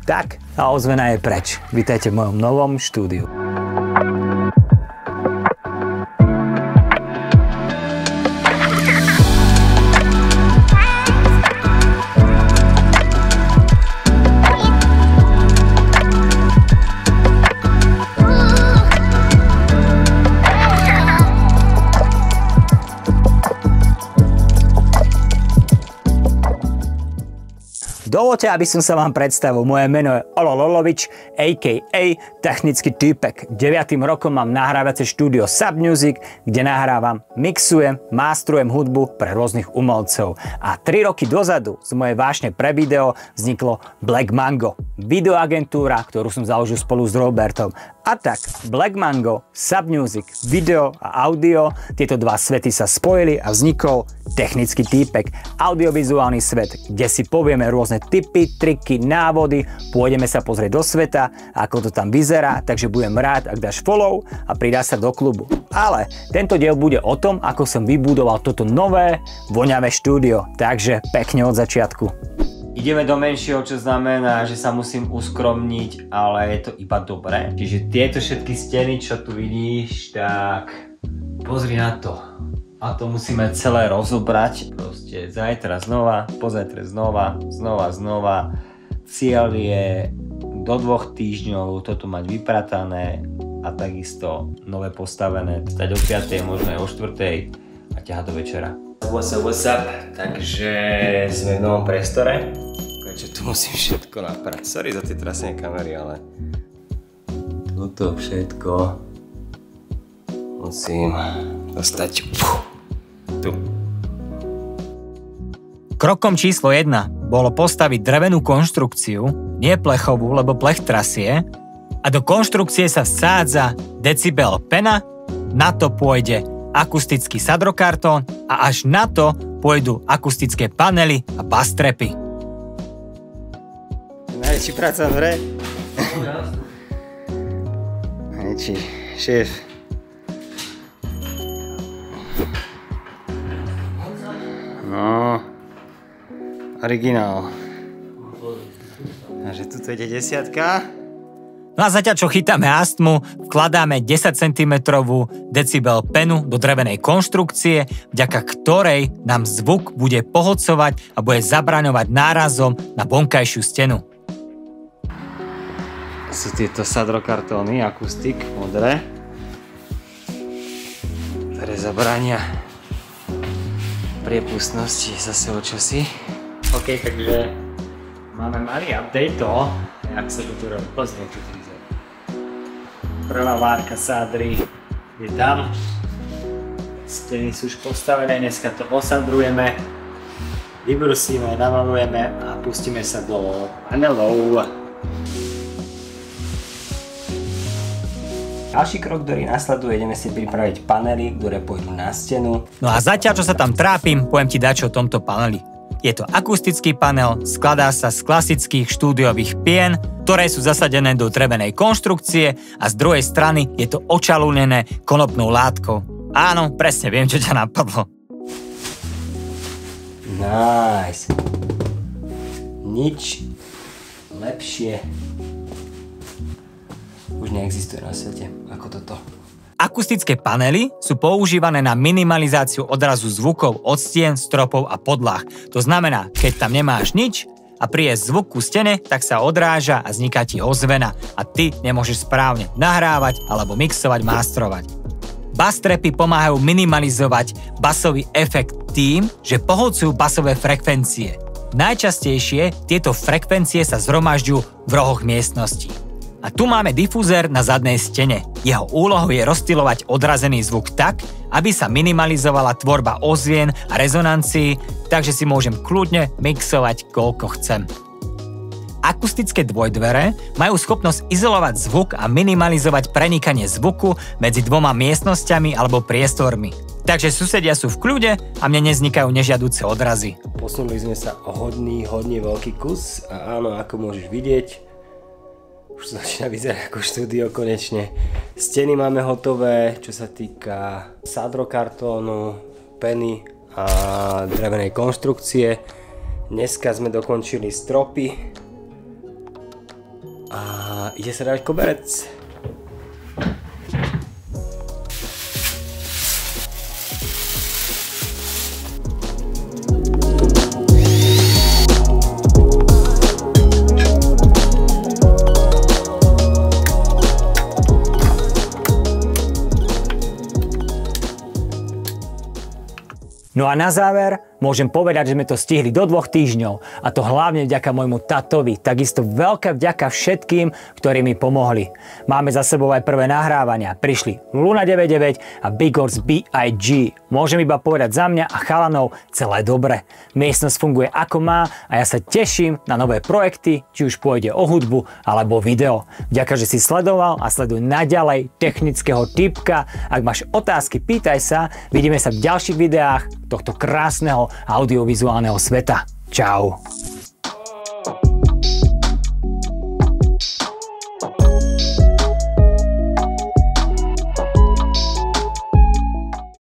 Tak a ozvena je preč. Vítajte v mojom novom štúdiu. Dovoľte, aby som sa vám predstavil. Moje meno je Olo Lolovič, a.k.a. Technický týpek. 9. rokom mám nahrávacie štúdio Sub Music, kde nahrávam, mixujem, mástrujem hudbu pre rôznych umelcov. A 3 roky dozadu z mojej vášne pre video vzniklo Black Mango. Videoagentúra, ktorú som založil spolu s Robertom. A tak Black Mango, Sub Music, video a audio, tieto dva svety sa spojili a vznikol Technický týpek, audiovizuálny svet, kde si povieme rôzne tipy, triky, návody, pôjdeme sa pozrieť do sveta, ako to tam vyzerá, takže budem rád, ak dáš follow a pridáš sa do klubu. Ale tento diel bude o tom, ako som vybudoval toto nové, voňavé štúdio, takže pekne od začiatku. Ideme do menšieho, čo znamená, že sa musím uskromniť, ale je to iba dobré. Čiže tieto všetky steny, čo tu vidíš, tak pozri na to. A to musíme celé rozobrať. Proste zajtra znova, pozajtra znova. Cieľ je do 2 týždňov toto mať vypratané a takisto nové postavené. Stať o 5, možno aj o 4 a ťahať do večera. What's up? Takže sme v novom priestore. Čo tu musím všetko naprať. Sorry za tie trasenie kamery, ale toto všetko musím dostať tu. Krokom číslo 1 bolo postaviť drevenú konštrukciu, nie plechovú, lebo plech trasie, a do konštrukcie sa vsádza decibel pena, na to pôjde akustický sadrokartón a až na to pôjdu akustické panely a bastrepy. Najväčší práca v hre. Najväčší šéf. No, originál. Takže tuto ide 10. No a zatiaľ, čo chytáme astmu, vkladáme 10 cm decibel penu do drevenej konštrukcie, vďaka ktorej nám zvuk bude pohodcovať a bude zabraňovať nárazom na vonkajšiu stenu. Sú tieto sadrokartóny, akustik, modré, ktoré zabránia priepustnosti zase o čosi. OK, takže máme malý update toho, jak sa to tu robí. Pozrieť tu vyzerá. Prvá várka sádry je tam. Steny sú už postavené, dneska to osadrujeme, vybrusíme, namalujeme a pustíme sa do panelov. Ďalší krok, ktorý nasleduje, ideme si pripraviť panely, ktoré pôjdu na stenu. No a zatiaľ, čo sa tam trápim, poviem ti dačo o tomto paneli. Je to akustický panel, skladá sa z klasických štúdiových pien, ktoré sú zasadené do drevenej konštrukcie a z druhej strany je to očalúnené konopnou látkou. Áno, presne viem, čo ťa napadlo. Nice. Nič lepšie už neexistuje na svete ako toto. Akustické panely sú používané na minimalizáciu odrazu zvukov od stien, stropov a podlah. To znamená, keď tam nemáš nič a príde zvuk ku stene, tak sa odráža a vzniká ti ozvena a ty nemôžeš správne nahrávať alebo mixovať, mástrovať. Bastrepy pomáhajú minimalizovať basový efekt tým, že pohodcujú basové frekvencie. Najčastejšie tieto frekvencie sa zhromažďujú v rohoch miestnosti. A tu máme difuzér na zadnej stene. Jeho úlohou je rozptýlovať odrazený zvuk tak, aby sa minimalizovala tvorba ozvien a rezonancií, takže si môžem kľudne mixovať koľko chcem. Akustické dvojdvere majú schopnosť izolovať zvuk a minimalizovať prenikanie zvuku medzi dvoma miestnosťami alebo priestormi. Takže susedia sú v kľude a mne nevznikajú nežiaduce odrazy. Posunuli sme sa o hodne veľký kus a áno, ako môžeš vidieť, už to začína vyzerať ako štúdio konečne. Steny máme hotové, čo sa týka sadrokartónu, peny a drevenej konštrukcie. Dneska sme dokončili stropy. a ide sa dávať koberec. No a na záver môžem povedať, že sme to stihli do 2 týždňov a to hlavne vďaka môjmu tatovi. Takisto veľká vďaka všetkým, ktorí mi pomohli. Máme za sebou aj prvé nahrávania. Prišli Luna 99 a Big Horse B.I.G. Môžem iba povedať za mňa a chalanov celé dobre. Miestnosť funguje ako má a ja sa teším na nové projekty, či už pôjde o hudbu alebo video. Ďakujem, že si sledoval a sleduj naďalej technického typka. Ak máš otázky, pýtaj sa. Vidíme sa v ďalších videách tohto krásneho audiovizuálneho sveta. Čau.